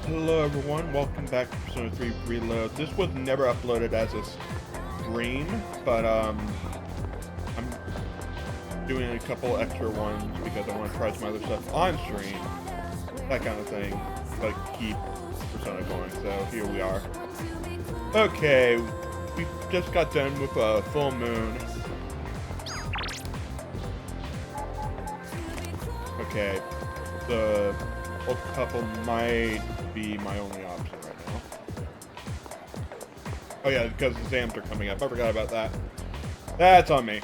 Hello everyone, welcome back to Persona 3 Reload. This was never uploaded as a stream, but I'm doing a couple extra ones because I want to try some other stuff on stream, that kind of thing, but keep Persona going, so here we are. Okay, we just got done with a full moon. Okay, the old couple might be my only option right now. Oh yeah, because the exams are coming up. I forgot about that. That's on me.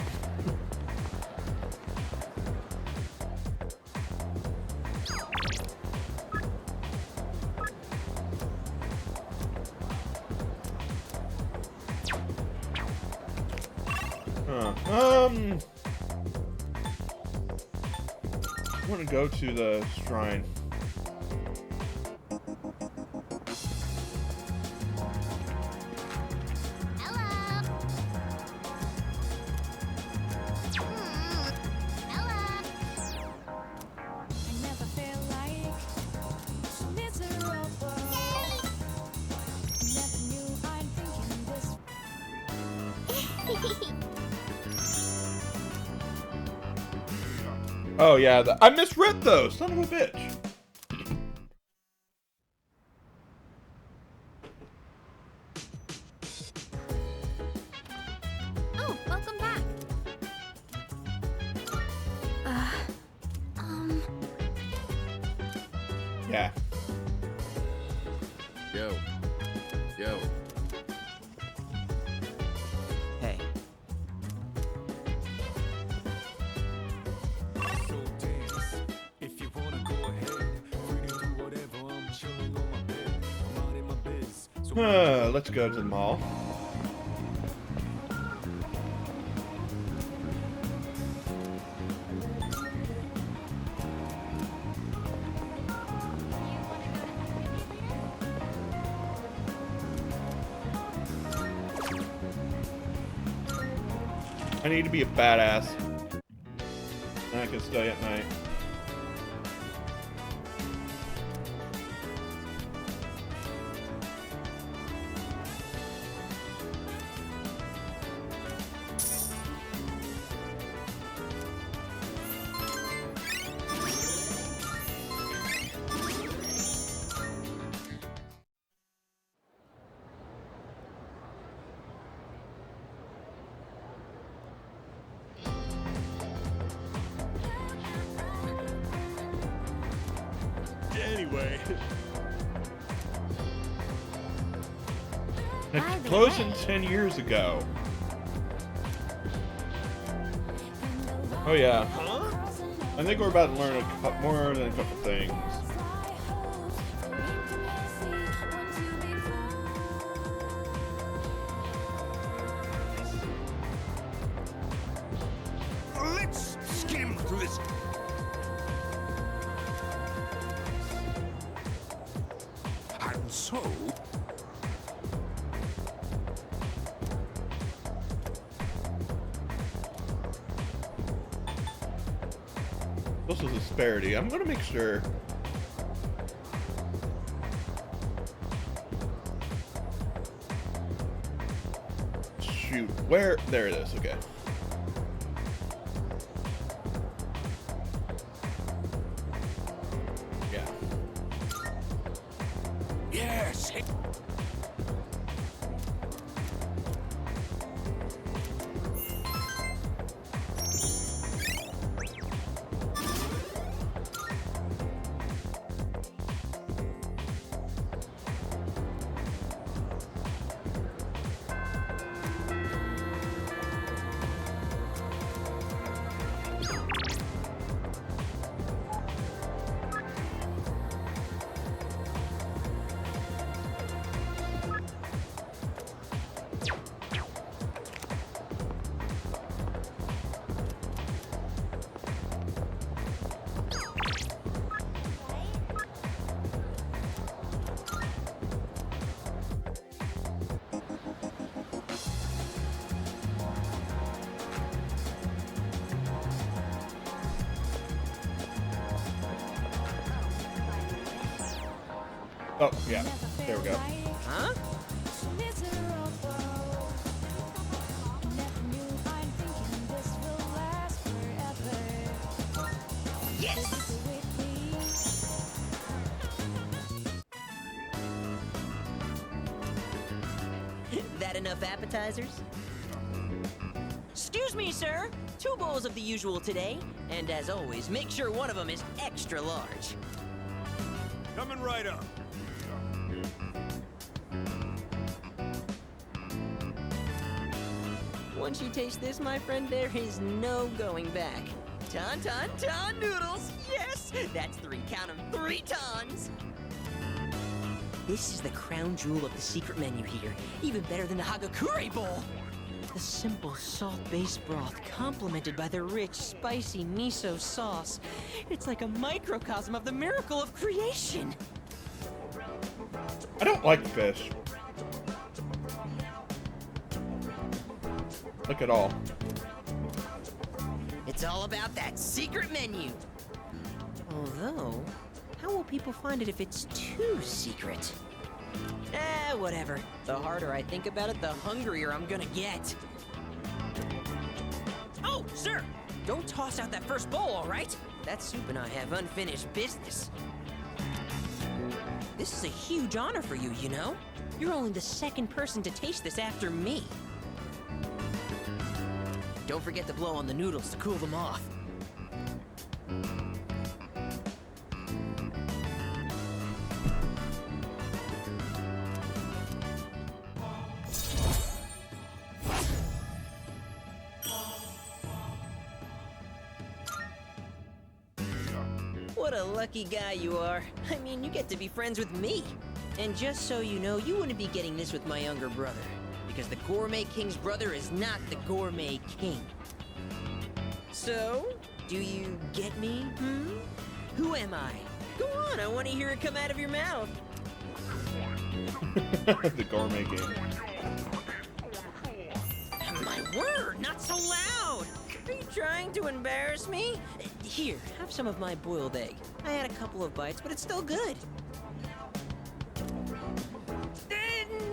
I want to go to the shrine. Oh yeah, I misread those, son of a bitch. Oh, welcome back. Yeah. Yo. Hey. Let's go to the mall. I need to be a badass. And I can stay at night. Anyway. It closed 10 years ago. Oh yeah. Huh? I think we're about to learn more than a couple things. Let's skim through this. And so. This is disparity. I'm gonna make sure. Shoot, where? There it is. Okay. Yeah. Yes. Oh, yeah. There we go. Huh? Yes! That enough appetizers? Excuse me, sir. 2 bowls of the usual today. And as always, make sure one of them is extra large. Coming right up. Once you taste this, my friend, there is no going back. Ton noodles! Yes! That's 3, count 'em, 3 tons! This is the crown jewel of the secret menu here. Even better than the Hagakure bowl. The simple salt-based broth complemented by the rich, spicy miso sauce. It's like a microcosm of the miracle of creation. I don't like fish. Look at all. It's all about that secret menu. Although, how will people find it if it's too secret? Whatever. The harder I think about it, the hungrier I'm gonna get. Oh, sir! Don't toss out that first bowl, all right? That soup and I have unfinished business. This is a huge honor for you, you know? You're only the 2nd person to taste this after me. Don't forget to blow on the noodles to cool them off. What a lucky guy you are. I mean, you get to be friends with me. And just so you know, you wouldn't be getting this with my younger brother. Because the Gourmet King's brother is not the Gourmet King. So, do you get me, Who am I? Go on, I want to hear it come out of your mouth. The Gourmet King. My word, not so loud! Are you trying to embarrass me? Here, have some of my boiled egg. I had a couple of bites, but it's still good.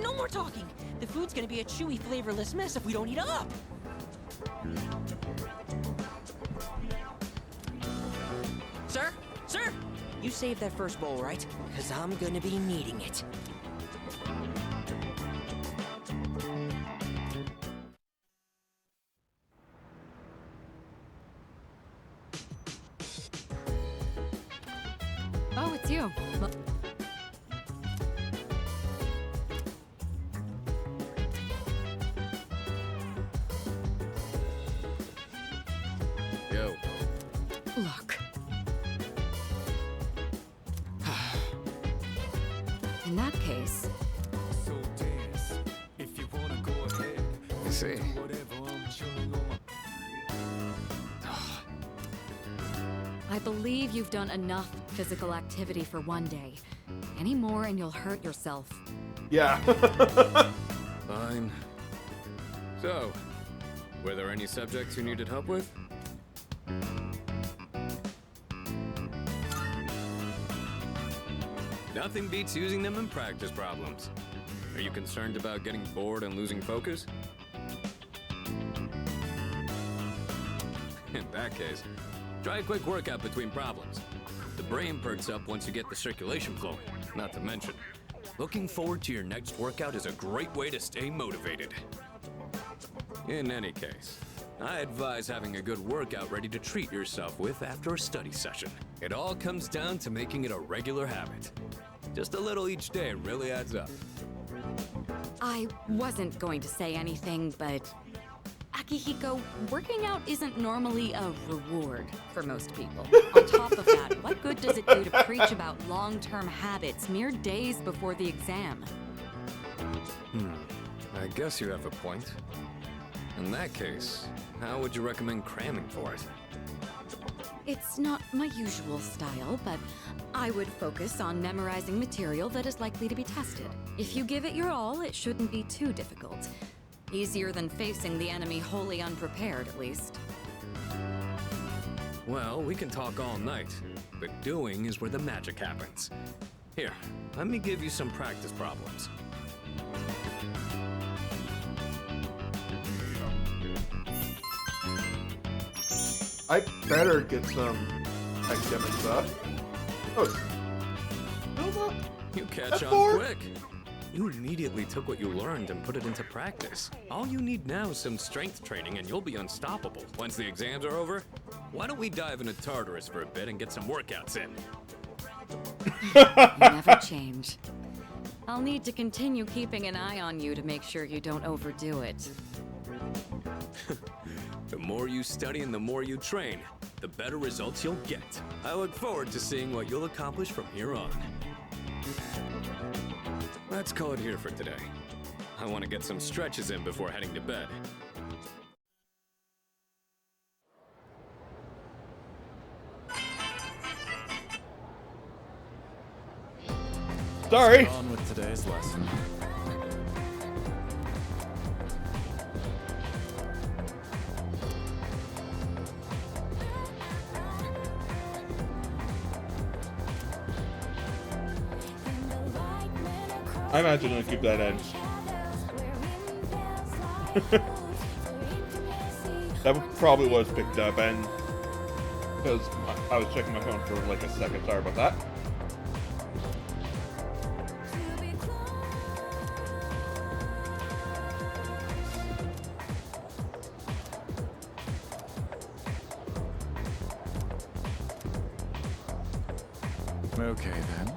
No more talking. The food's gonna be a chewy, flavorless mess if we don't eat up. Sir? Sir! You saved that first bowl, right? Because I'm gonna be needing it. Oh, it's you. Yo. Look. In that case, So dance. If you wanna go ahead. I see. Whatever, I'm chilling on my. I believe you've done enough physical activity for one day. Any more and you'll hurt yourself. Yeah. Fine. So, were there any subjects you needed help with? Nothing beats using them in practice problems. Are you concerned about getting bored and losing focus? In that case, try a quick workout between problems. The brain perks up once you get the circulation flowing. Not to mention, looking forward to your next workout is a great way to stay motivated. In any case, I advise having a good workout ready to treat yourself with after a study session. It all comes down to making it a regular habit. Just a little each day really adds up. I wasn't going to say anything, but Akihiko, working out isn't normally a reward for most people. On top of that, what good does it do to preach about long-term habits mere days before the exam? I guess you have a point. In that case, how would you recommend cramming for it? It's not my usual style, but I would focus on memorizing material that is likely to be tested. If you give it your all, it shouldn't be too difficult. Easier than facing the enemy wholly unprepared, at least. Well, we can talk all night, but doing is where the magic happens. Here, let me give you some practice problems. I better get some academic stuff. Oh, it's still not. You catch That's on four. quick. You immediately took what you learned and put it into practice. All you need now is some strength training and you'll be unstoppable. Once the exams are over, why don't we dive into Tartarus for a bit and get some workouts in? You never change. I'll need to continue keeping an eye on you to make sure you don't overdo it. The more you study and the more you train, the better results you'll get. I look forward to seeing what you'll accomplish from here on. Let's call it here for today. I want to get some stretches in before heading to bed. Sorry. On with today's lesson. I imagine I'll keep that edge. That probably was picked up, and because I was checking my phone for like a second. Sorry about that. Okay then.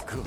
Cool.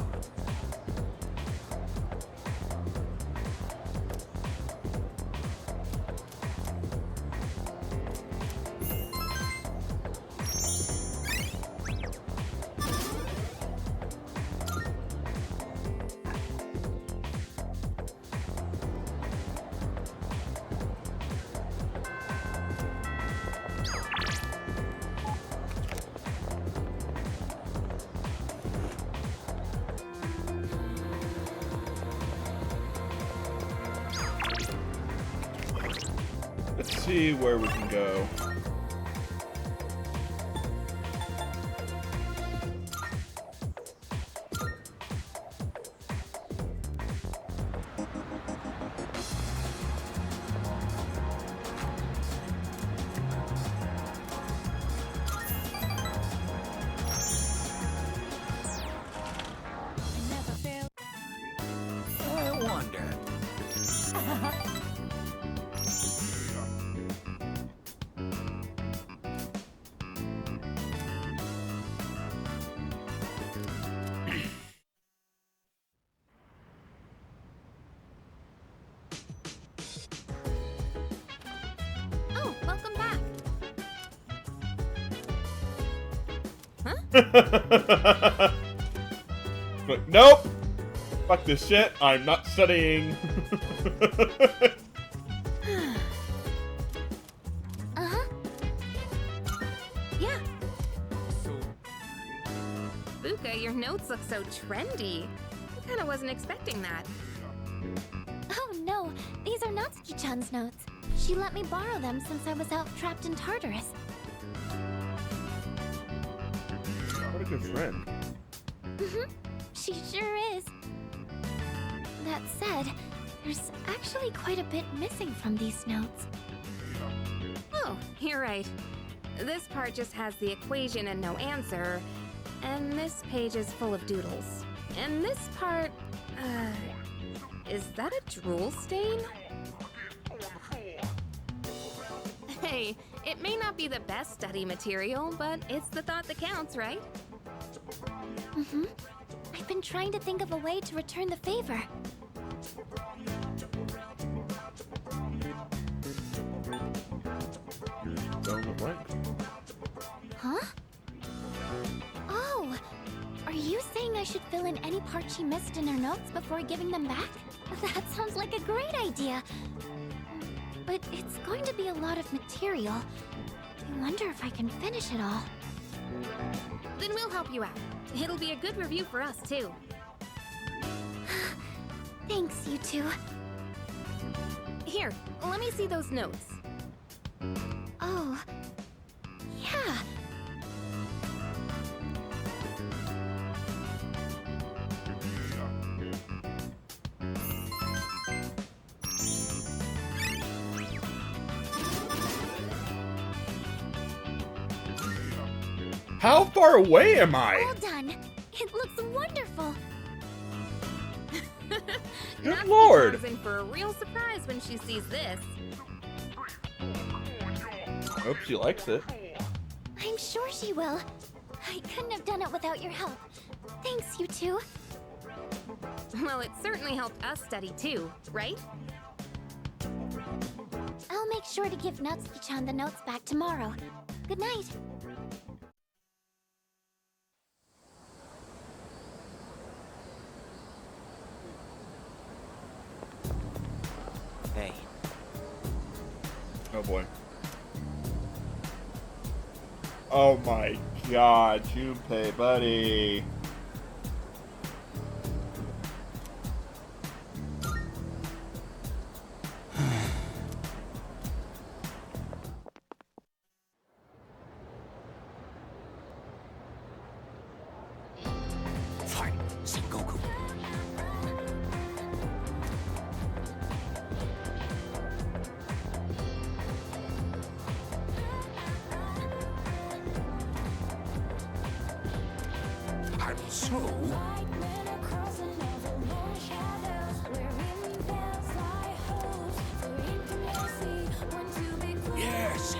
Let's see where we can go. I wonder. Oh, welcome back. But nope. Fuck this shit. I'm not studying. Uh-huh. Yeah. Fuuta, your notes look so trendy. I kinda wasn't expecting that. Oh no, these are Natsuki-chan's notes. She let me borrow them since I was out trapped in Tartarus. What a good friend. She sure is. That said, there's actually quite a bit missing from these notes. Oh, you're right. This part just has the equation and no answer, and this page is full of doodles. And this part, is that a drool stain? Hey, it may not be the best study material, but it's the thought that counts, right? I've been trying to think of a way to return the favor. Don't look blank. Huh? Oh! Are you saying I should fill in any part she missed in her notes before giving them back? That sounds like a great idea. But it's going to be a lot of material. I wonder if I can finish it all. Then we'll help you out. It'll be a good review for us, too. Thanks, you two. Here, let me see those notes. Oh, yeah. How far away am I? All done. It looks wonderful. Good Natsuki lord. comes in for a real surprise when she sees this. Hope she likes it. I'm sure she will. I couldn't have done it without your help. Thanks, you two. Well, it certainly helped us study too, right? I'll make sure to give Natsuki-chan the notes back tomorrow. Good night. Hey, Oh boy. Oh my god, Junpei, buddy. Fight, Sengoku. I'm so... Yes!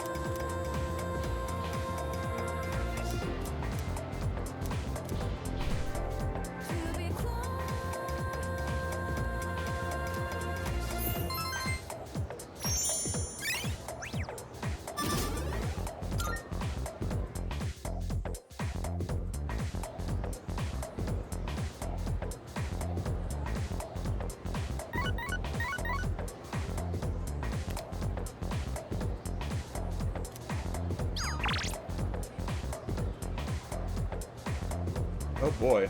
Oh boy.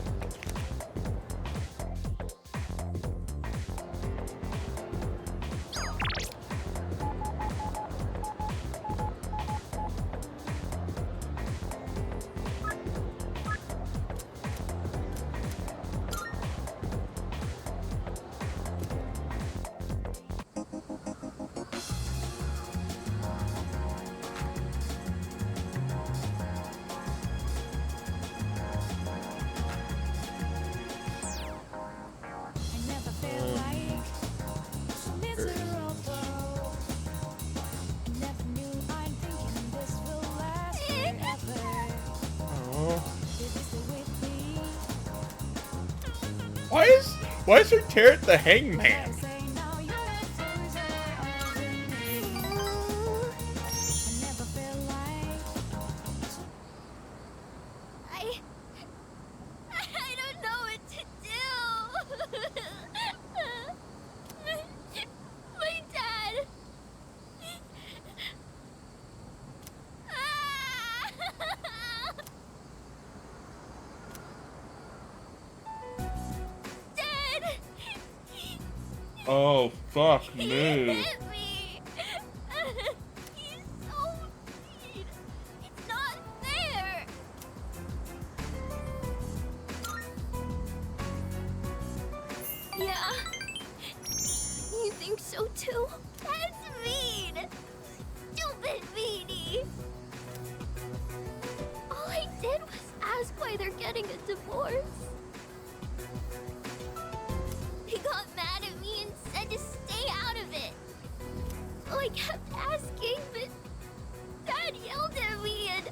Why is her Tarot the Hangman? I don't know what to do. My dad. Dad. Oh, fuck He me. hit me. He's so mean. It's not fair. Yeah. You think so too? That's mean. Stupid meanie. All I did was ask why they're getting a divorce. They got mad at me and said to stay out of it. So I kept asking, but Dad yelled at me and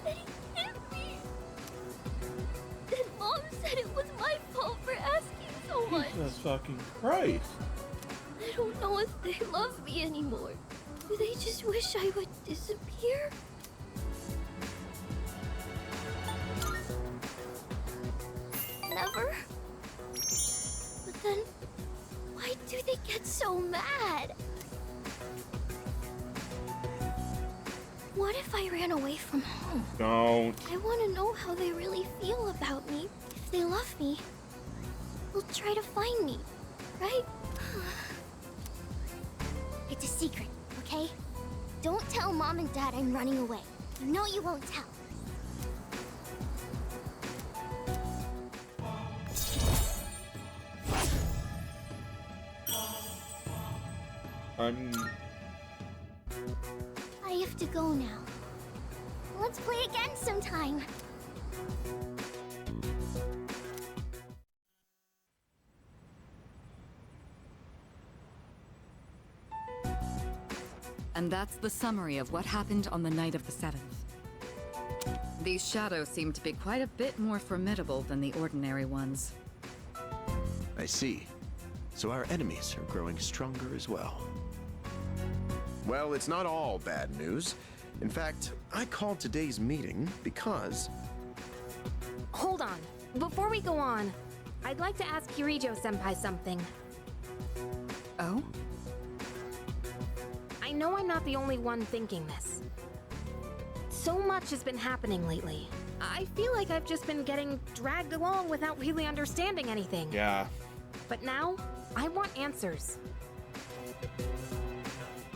he hit me. Then Mom said it was my fault for asking so much. Jesus fucking Christ. I don't know if they love me anymore. Do they just wish I would disappear? Never. But then, why do they get so mad? What if I ran away from home? Don't. I want to know how they really feel about me. If they love me, they'll try to find me, right? Mom and Dad I'm running away. You know you won't tell. I have to go now. Let's play again sometime. And that's the summary of what happened on the night of the 7th. These shadows seem to be quite a bit more formidable than the ordinary ones. I see. So our enemies are growing stronger as well. Well, it's not all bad news. In fact, I called today's meeting because... Hold on. Before we go on, I'd like to ask Kirijo-senpai something. Oh? I know I'm not the only one thinking this. So much has been happening lately. I feel like I've just been getting dragged along without really understanding anything. Yeah. But now, I want answers.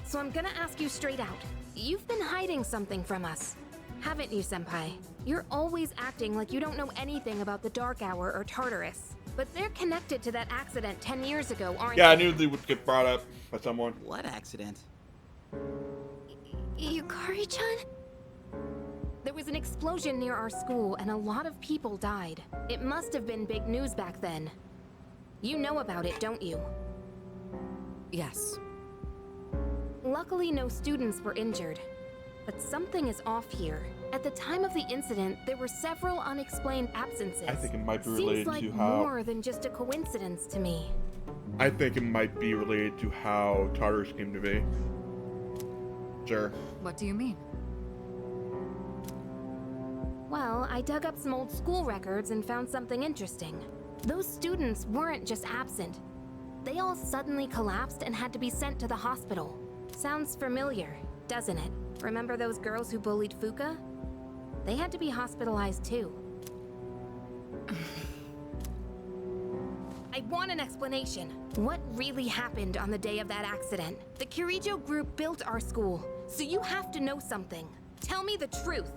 So I'm gonna ask you straight out. You've been hiding something from us, haven't you, Senpai? You're always acting like you don't know anything about the Dark Hour or Tartarus. But they're connected to that accident 10 years ago, aren't Yeah, I they? knew they would get brought up by someone. What accident? Yukari-chan? There was an explosion near our school and a lot of people died. It must have been big news back then. You know about it, don't you? Yes. Luckily, no students were injured. But something is off here. At the time of the incident, there were several unexplained absences. I think it might be Seems related like to how... more than just a coincidence to me. I think it might be related to how Tartarus came to be. Sure. What do you mean? Well, I dug up some old school records and found something interesting. Those students weren't just absent. They all suddenly collapsed and had to be sent to the hospital. Sounds familiar, doesn't it? Remember those girls who bullied Fuuta? They had to be hospitalized too. I want an explanation. What really happened on the day of that accident? The Kirijo group built our school, so you have to know something. Tell me the truth.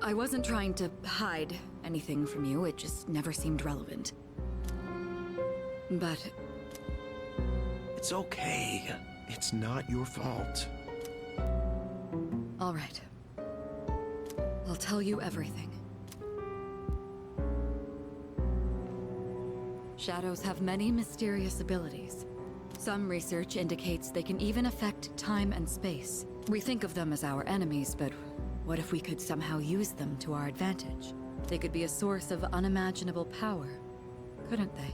I wasn't trying to hide anything from you, it just never seemed relevant. But... It's okay. It's not your fault. all right. I'll tell you everything. Shadows have many mysterious abilities. Some research indicates they can even affect time and space. We think of them as our enemies, but what if we could somehow use them to our advantage? They could be a source of unimaginable power, couldn't they?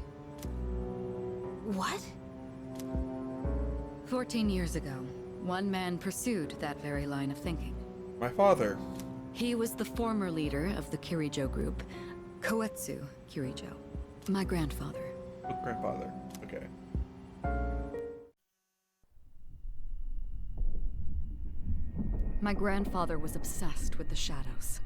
What? 14 years ago, one man pursued that very line of thinking. My father. He was the former leader of the Kirijo group, Koetsu Kirijo. My grandfather. Oh, grandfather. Okay. My grandfather was obsessed with the shadows.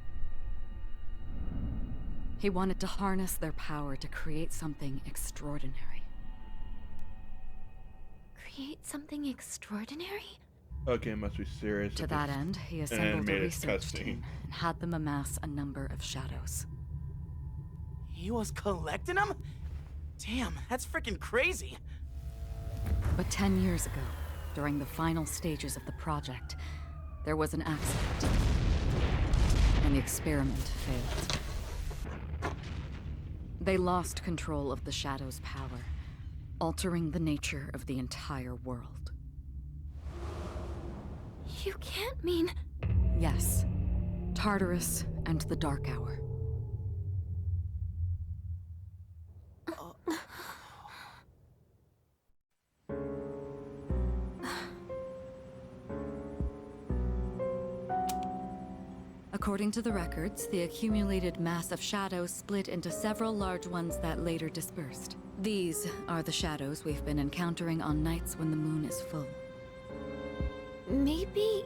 He wanted to harness their power to create something extraordinary. Create something extraordinary? Okay, it must be serious. To if that it's end, he an assembled a animated research cutscene. team and had them amass a number of shadows. He was collecting them? Damn, that's freaking crazy. But 10 years ago, during the final stages of the project, there was an accident, and the experiment failed. They lost control of the Shadow's power, altering the nature of the entire world. You can't mean... Yes, Tartarus and the Dark Hour. According to the records, the accumulated mass of shadows split into several large ones that later dispersed. These are the shadows we've been encountering on nights when the moon is full. Maybe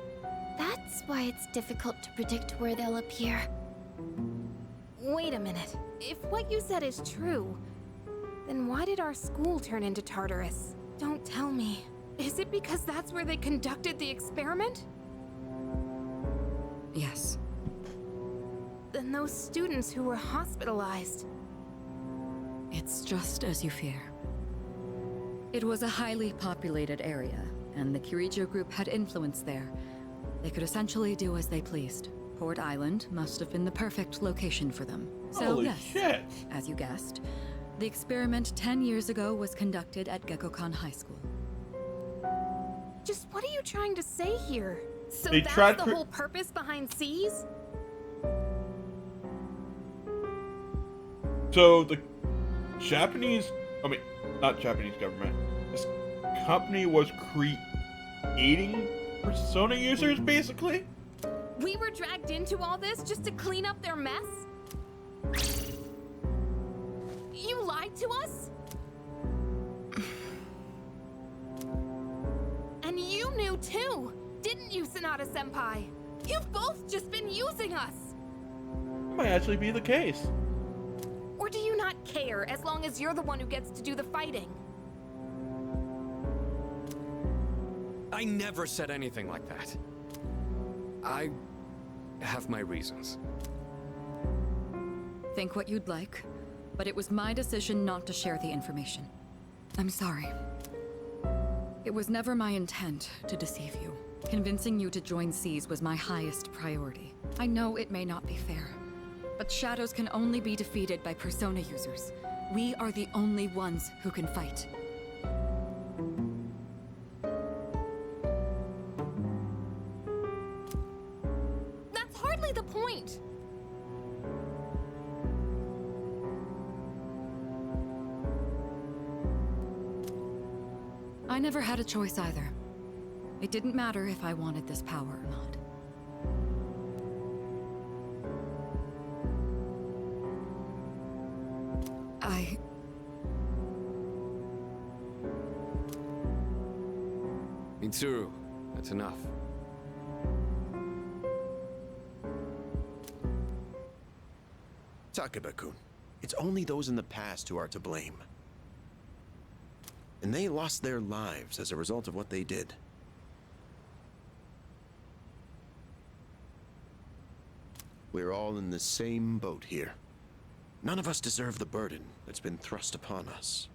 that's why it's difficult to predict where they'll appear. Wait a minute. If what you said is true, then why did our school turn into Tartarus? Don't tell me. Is it because that's where they conducted the experiment? Yes. Then those students who were hospitalized. It's just as you fear. It was a highly populated area, and the Kirijo group had influence there. They could essentially do as they pleased. Port Island must have been the perfect location for them. So Holy yes, shit. as you guessed, the experiment 10 years ago was conducted at Gekkokan High School. Just what are you trying to say here? So They that's tried the to- whole purpose behind C's? So the Japanese, not Japanese government, this company was creating persona users, basically? We were dragged into all this just to clean up their mess? You lied to us? And you knew too, didn't you, Sanada-senpai? You've both just been using us! Might actually be the case. Or do you not care as long as you're the one who gets to do the fighting? I never said anything like that. I have my reasons. Think what you'd like, but it was my decision not to share the information. I'm sorry. It was never my intent to deceive you. Convincing you to join C's was my highest priority. I know it may not be fair, but shadows can only be defeated by persona users. We are the only ones who can fight. That's hardly the point! I never had a choice either. It didn't matter if I wanted this power or not. Mitsuru, that's enough. Takeba-kun, it's only those in the past who are to blame. And they lost their lives as a result of what they did. We're all in the same boat here. None of us deserve the burden that's been thrust upon us.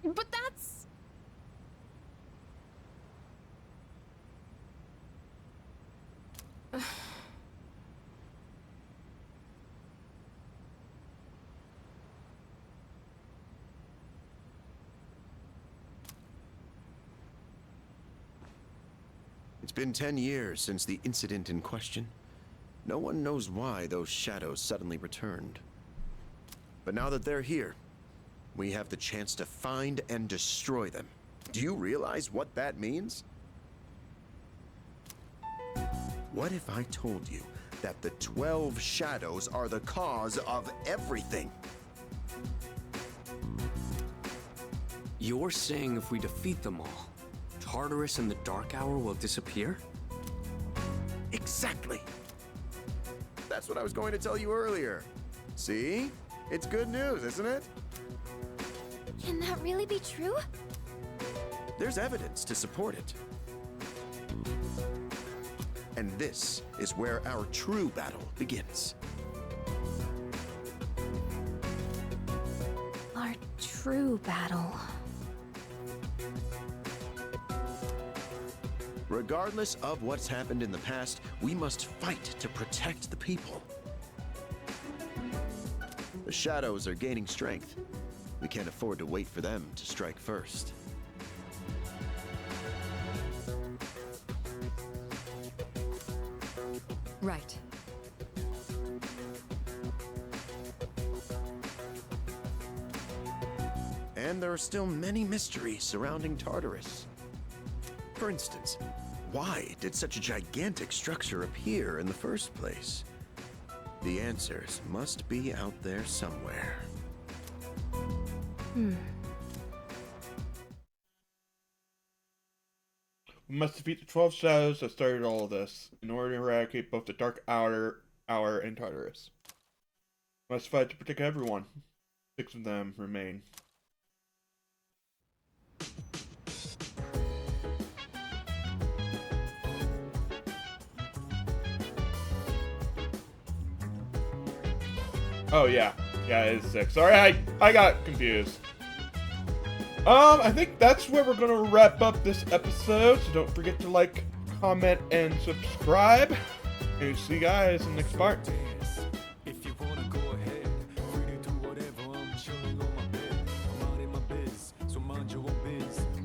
But that's... It's been 10 years since the incident in question. No one knows why those shadows suddenly returned. But now that they're here, we have the chance to find and destroy them. Do you realize what that means? What if I told you that the 12 shadows are the cause of everything? You're saying if we defeat them all, Tartarus and the Dark Hour will disappear? Exactly. That's what I was going to tell you earlier. See? It's good news, isn't it? Can that really be true? There's evidence to support it. And this is where our true battle begins. Our true battle. Regardless of what's happened in the past, we must fight to protect the people. The shadows are gaining strength. We can't afford to wait for them to strike first. Right. And there are still many mysteries surrounding Tartarus. For instance, why did such a gigantic structure appear in the first place? The answers must be out there somewhere. We must defeat the 12 shadows that started all of this in order to eradicate both the Dark Hour and Tartarus. We must fight to protect everyone. 6 of them remain. Oh yeah, it is 6. Sorry, I got confused. I think that's where we're gonna wrap up this episode. So don't forget to like, comment, and subscribe. And see you guys in the next part.